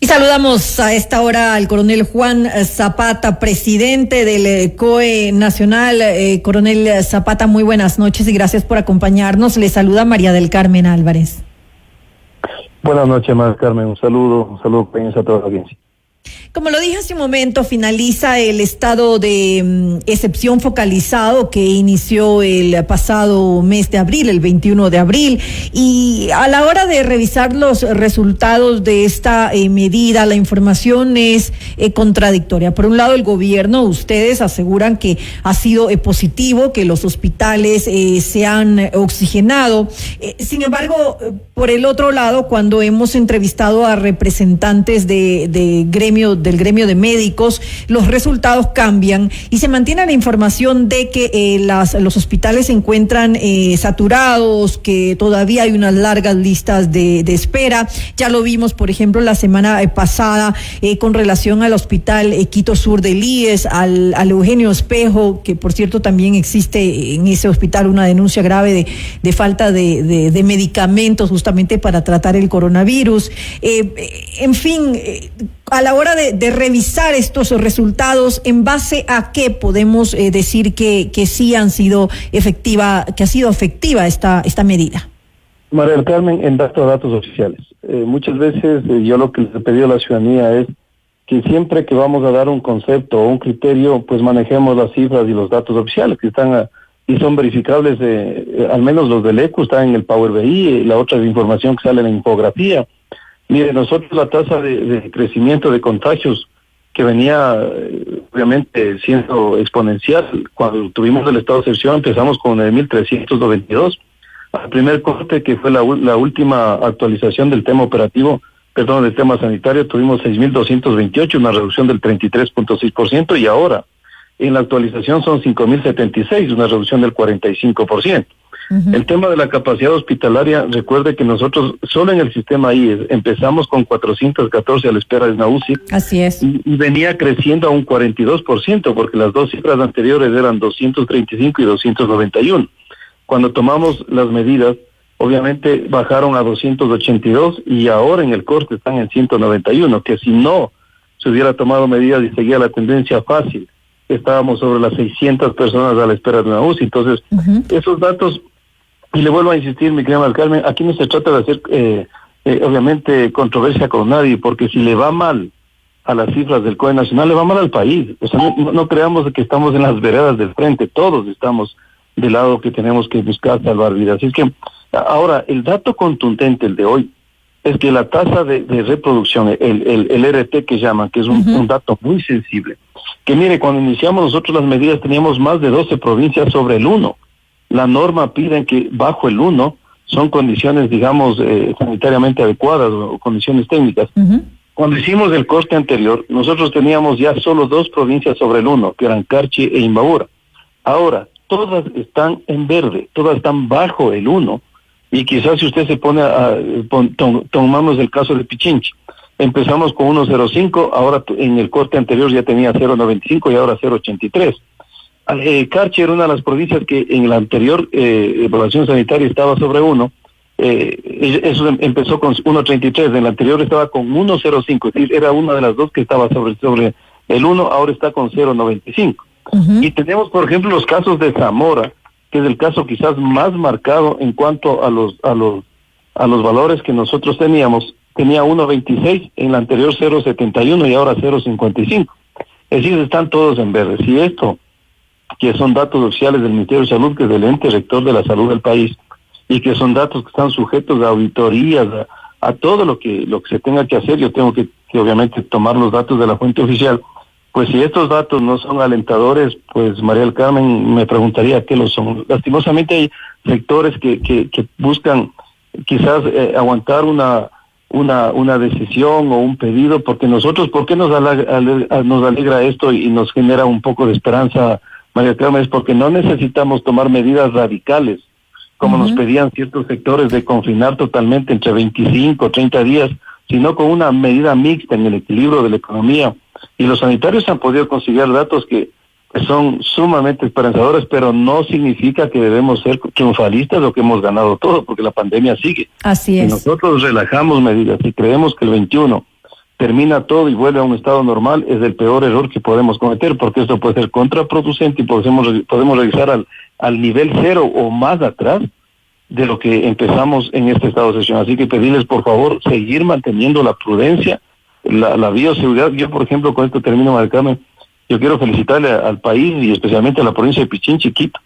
Saludamos a esta hora al coronel Juan Zapata, presidente del COE Nacional. Coronel Zapata, muy buenas noches y gracias por acompañarnos. Le saluda María del Carmen Álvarez. Buenas noches, María del Carmen. Un saludo a toda la audiencia. Como lo dije hace un momento, finaliza el estado de excepción focalizado que inició el pasado mes de abril, el 21 de abril, y a la hora de revisar los resultados de esta medida, la información es contradictoria. Por un lado, el gobierno, ustedes aseguran que ha sido positivo, que los hospitales se han oxigenado. Sin embargo, por el otro lado, cuando hemos entrevistado a representantes del gremio de médicos, los resultados cambian y se mantiene la información de que los hospitales se encuentran saturados, que todavía hay unas largas listas de espera. Ya lo vimos, por ejemplo, la semana pasada con relación al hospital Quito Sur del IES, al Eugenio Espejo, que por cierto también existe en ese hospital una denuncia grave de falta de medicamentos justamente para tratar el coronavirus. En fin, a la hora de revisar estos resultados, ¿en base a qué podemos decir que sí han sido efectiva, que ha sido efectiva esta medida? María del Carmen, en datos oficiales. Muchas veces yo lo que les he pedido a la ciudadanía es que siempre que vamos a dar un concepto o un criterio, pues manejemos las cifras y los datos oficiales que están y son verificables, al menos los del ECU están en el Power BI, la otra es información que sale en la infografía. Mire, nosotros la tasa de crecimiento de contagios que venía obviamente siendo exponencial, cuando tuvimos el estado de excepción empezamos con 9.392. Al primer corte, que fue la última actualización del tema del tema sanitario, tuvimos 6.228, una reducción del 33.6%, y ahora en la actualización son 5.076, una reducción del 45%. Uh-huh. El tema de la capacidad hospitalaria, recuerde que nosotros solo en el sistema IES empezamos con 414 a la espera de una UCI. Así es. Y venía creciendo a un 42%, porque las dos cifras anteriores eran 235 y 291. Cuando tomamos las medidas, obviamente bajaron a 282 y ahora en el corte están en 191, que si no se hubiera tomado medidas y seguía la tendencia fácil, estábamos sobre las 600 personas a la espera de una UCI. Entonces, uh-huh, esos datos, y le vuelvo a insistir, mi querida Carmen, aquí no se trata de hacer, obviamente, controversia con nadie, porque si le va mal a las cifras del COE Nacional, le va mal al país. O sea, no creamos que estamos en las veredas del frente, todos estamos del lado que tenemos que buscar salvar vidas. Así es que, ahora, el dato contundente, el de hoy, es que la tasa de reproducción, el RT que llaman, que es un dato muy sensible, que mire, cuando iniciamos nosotros las medidas teníamos más de 12 provincias sobre el 1. La norma pide que bajo el 1 son condiciones, digamos, sanitariamente adecuadas o condiciones técnicas. Uh-huh. Cuando hicimos el corte anterior, nosotros teníamos ya solo 2 provincias sobre el 1, que eran Carchi e Imbabura. Ahora, todas están en verde, todas están bajo el 1, y quizás si usted se pone tomamos el caso de Pichinchi. Empezamos con 1.05, ahora en el corte anterior ya tenía 0.95 y ahora 0.83. Carchi era una de las provincias que en la anterior evaluación sanitaria estaba sobre 1. Eso empezó con 1.33, en la anterior estaba con 1.05, es decir, era una de las dos que estaba sobre el 1, ahora está con 0.95. Uh-huh. Y tenemos, por ejemplo, los casos de Zamora, que es el caso quizás más marcado en cuanto a los valores que nosotros teníamos. Tenía 1.26, en la anterior 0.71 y ahora 0.55. Es decir, están todos en verde. Si esto, que son datos oficiales del Ministerio de Salud, que es el ente rector de la salud del país, y que son datos que están sujetos a auditorías, a todo lo que se tenga que hacer, yo tengo que obviamente tomar los datos de la fuente oficial. Pues si estos datos no son alentadores, pues María del Carmen me preguntaría qué lo son. Lastimosamente hay sectores que buscan quizás aguantar una decisión o un pedido, porque nosotros, ¿por qué nos alegra esto y nos genera un poco de esperanza, María Carmen? Es porque no necesitamos tomar medidas radicales, como uh-huh, nos pedían ciertos sectores, de confinar totalmente entre 25 o 30 días, sino con una medida mixta en el equilibrio de la economía. Y los sanitarios han podido conseguir datos que son sumamente esperanzadores, pero no significa que debemos ser triunfalistas o que hemos ganado todo, porque la pandemia sigue. Así es. Si nosotros relajamos medidas y creemos que el 21 termina todo y vuelve a un estado normal, es el peor error que podemos cometer, porque esto puede ser contraproducente y podemos regresar al nivel cero o más atrás de lo que empezamos en este estado de excepción. Así que pedirles, por favor, seguir manteniendo la prudencia, la bioseguridad. Yo, por ejemplo, con esto termino, María Carmen, yo quiero felicitarle al país y especialmente a la provincia de Pichincha, Quito.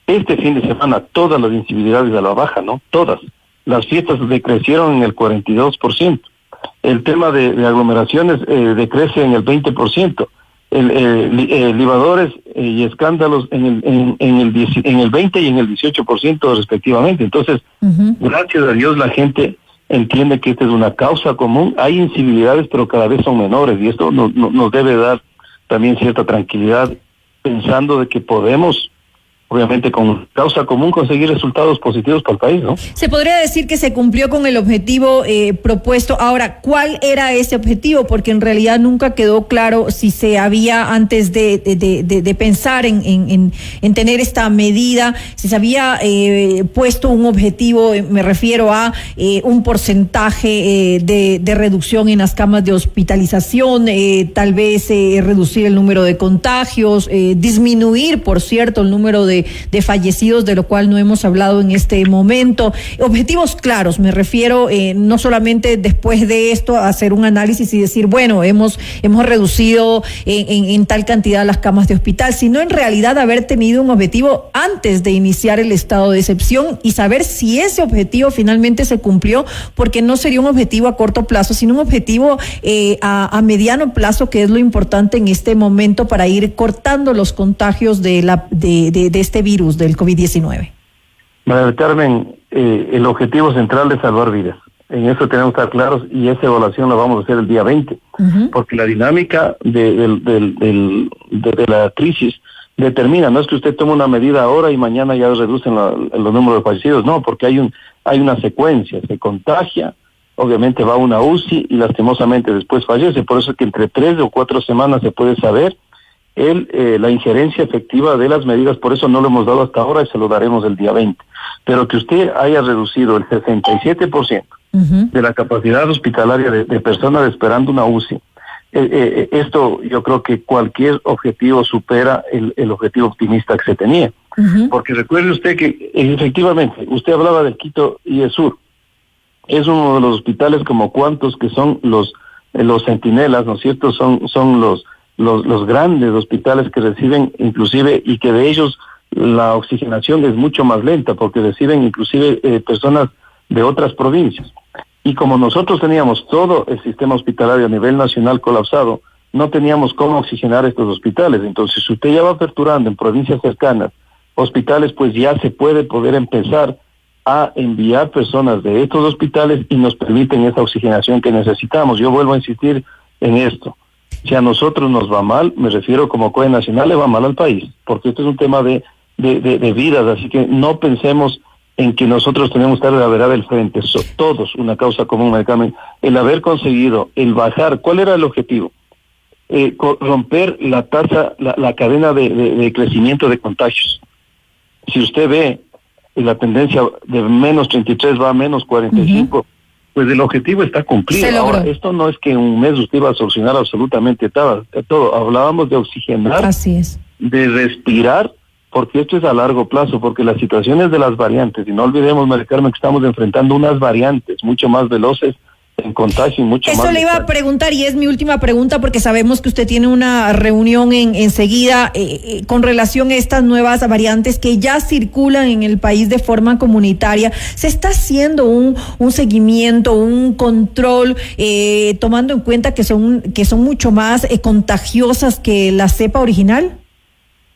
Este fin de semana todas las incivilidades a la baja, ¿no? Todas. Las fiestas decrecieron en el 42%. El tema de aglomeraciones decrece en el 20%. Libadores y escándalos en el 20 y en el 18% respectivamente. Entonces, gracias a Dios la gente entiende que esta es una causa común. Hay incivilidades, pero cada vez son menores, y esto nos debe dar también cierta tranquilidad, pensando de que podemos, obviamente con causa común, conseguir resultados positivos para el país, ¿no? Se podría decir que se cumplió con el objetivo propuesto. Ahora, ¿cuál era ese objetivo? Porque en realidad nunca quedó claro si se había, antes de pensar en tener esta medida, si se había puesto un objetivo, me refiero a un porcentaje de reducción en las camas de hospitalización, tal vez reducir el número de contagios, disminuir, por cierto, el número de fallecidos, de lo cual no hemos hablado en este momento. Objetivos claros, me refiero, no solamente después de esto hacer un análisis y decir, bueno, hemos reducido en tal cantidad las camas de hospital, sino en realidad haber tenido un objetivo antes de iniciar el estado de excepción y saber si ese objetivo finalmente se cumplió, porque no sería un objetivo a corto plazo, sino un objetivo a mediano plazo, que es lo importante en este momento para ir cortando los contagios de este virus del COVID-19. María Carmen, el objetivo central es salvar vidas. En eso tenemos que estar claros, y esa evaluación la vamos a hacer el día 20, porque la dinámica de la crisis determina, no es que usted tome una medida ahora y mañana ya reducen los números de fallecidos, no, porque hay una secuencia, se contagia, obviamente va a una UCI y lastimosamente después fallece. Por eso es que entre 3 o 4 semanas se puede saber la injerencia efectiva de las medidas. Por eso no lo hemos dado hasta ahora y se lo daremos el día 20. Pero que usted haya reducido el 67% de la capacidad hospitalaria de personas esperando una UCI, esto yo creo que cualquier objetivo supera el objetivo optimista que se tenía. Porque recuerde usted que efectivamente, usted hablaba del Quito y el Sur, es uno de los hospitales como cuantos que son los centinelas, ¿no es cierto? Son los grandes hospitales que reciben inclusive, y que de ellos la oxigenación es mucho más lenta, porque reciben inclusive personas de otras provincias. Y como nosotros teníamos todo el sistema hospitalario a nivel nacional colapsado, no teníamos cómo oxigenar estos hospitales. Entonces, si usted ya va aperturando en provincias cercanas hospitales, pues ya se puede empezar a enviar personas de estos hospitales y nos permiten esa oxigenación que necesitamos. Yo vuelvo a insistir en esto. Si a nosotros nos va mal, me refiero como COE Nacional, le va mal al país, porque esto es un tema de vidas, así que no pensemos en que nosotros tenemos que estar a la vereda del frente. Todos una causa común, María Carmen. El haber conseguido, el bajar, ¿cuál era el objetivo? Romper la tasa, la cadena de crecimiento de contagios. Si usted ve la tendencia de menos 33 va a menos 45, pues el objetivo está cumplido. Ahora, esto no es que en un mes usted va a solucionar absolutamente todo. Hablábamos de oxigenar, así es, de respirar, porque esto es a largo plazo, porque las situaciones de las variantes, y no olvidemos, María Carmen, que estamos enfrentando unas variantes mucho más veloces en contagio y mucho más. Eso le iba a preguntar, y es mi última pregunta, porque sabemos que usted tiene una reunión enseguida con relación a estas nuevas variantes que ya circulan en el país de forma comunitaria. ¿Se está haciendo un seguimiento, un control, tomando en cuenta que son mucho más contagiosas que la cepa original?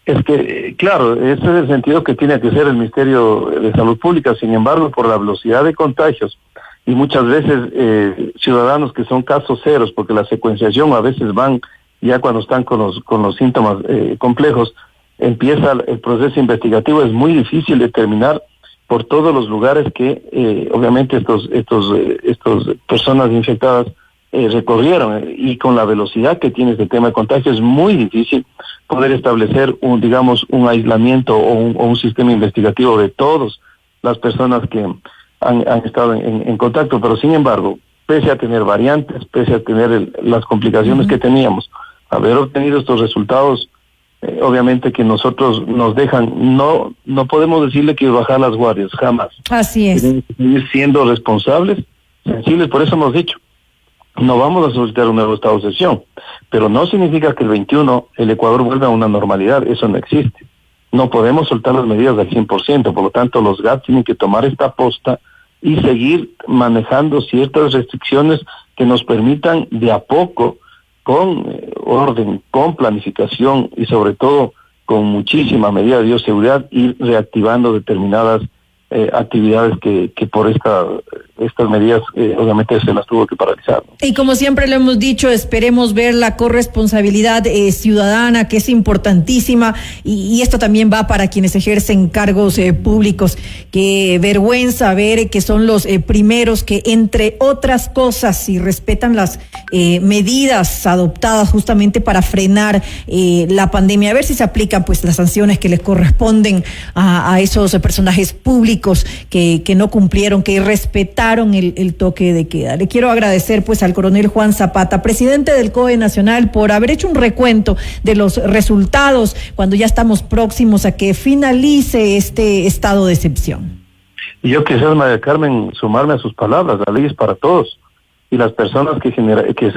Es que, claro, ese es el sentido que tiene que ser el Ministerio de Salud Pública. Sin embargo, por la velocidad de contagios, y muchas veces ciudadanos que son casos ceros, porque la secuenciación a veces van ya cuando están con los síntomas complejos, empieza el proceso investigativo. Es muy difícil determinar por todos los lugares que obviamente estos personas infectadas recorrieron, y con la velocidad que tiene este tema de contagio es muy difícil poder establecer un aislamiento o un sistema investigativo de todas las personas que han estado en contacto. Pero sin embargo, pese a tener variantes, pese a tener las complicaciones que teníamos, haber obtenido estos resultados, obviamente que nosotros nos dejan, no podemos decirle que bajar las guardias, jamás. Así es. Tenemos que seguir siendo responsables, sensibles, por eso hemos dicho, no vamos a solicitar un nuevo estado de excepción, pero no significa que el 21 el Ecuador vuelva a una normalidad, eso no existe. No podemos soltar las medidas al 100%, por lo tanto los GAT tienen que tomar esta posta y seguir manejando ciertas restricciones que nos permitan de a poco, con orden, con planificación y sobre todo con muchísima medida de bioseguridad, ir reactivando determinadas actividades que por estas medidas obviamente se las tuvo que paralizar, ¿no? Y como siempre lo hemos dicho, esperemos ver la corresponsabilidad ciudadana, que es importantísima, y esto también va para quienes ejercen cargos públicos. Qué vergüenza ver que son los primeros que, entre otras cosas, si respetan las medidas adoptadas justamente para frenar la pandemia, a ver si se aplican pues las sanciones que les corresponden a esos personajes públicos que no cumplieron, que respetaron el toque de queda. Le quiero agradecer pues al coronel Juan Zapata, presidente del COE Nacional, por haber hecho un recuento de los resultados cuando ya estamos próximos a que finalice este estado de excepción. Y yo quisiera, María Carmen, sumarme a sus palabras. La ley es para todos, y las personas que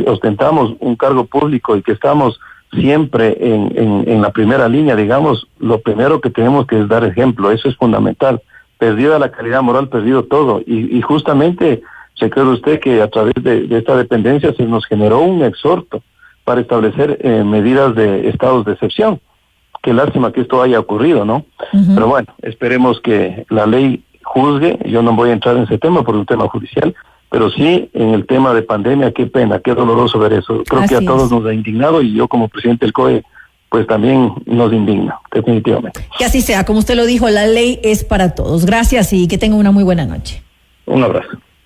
ostentamos un cargo público y que estamos siempre en la primera línea, digamos, lo primero que tenemos que es dar ejemplo. Eso es fundamental. Perdida la calidad moral, perdido todo. Y justamente, se cree usted que a través de esta dependencia se nos generó un exhorto para establecer medidas de estados de excepción. Qué lástima que esto haya ocurrido, ¿no? Pero bueno, esperemos que la ley juzgue. Yo no voy a entrar en ese tema por un tema judicial, pero sí en el tema de pandemia. Qué pena, qué doloroso ver eso. Creo que a todos nos ha indignado, y yo como presidente del COE pues también nos indigna, definitivamente. Que así sea, como usted lo dijo, la ley es para todos. Gracias y que tenga una muy buena noche. Un abrazo.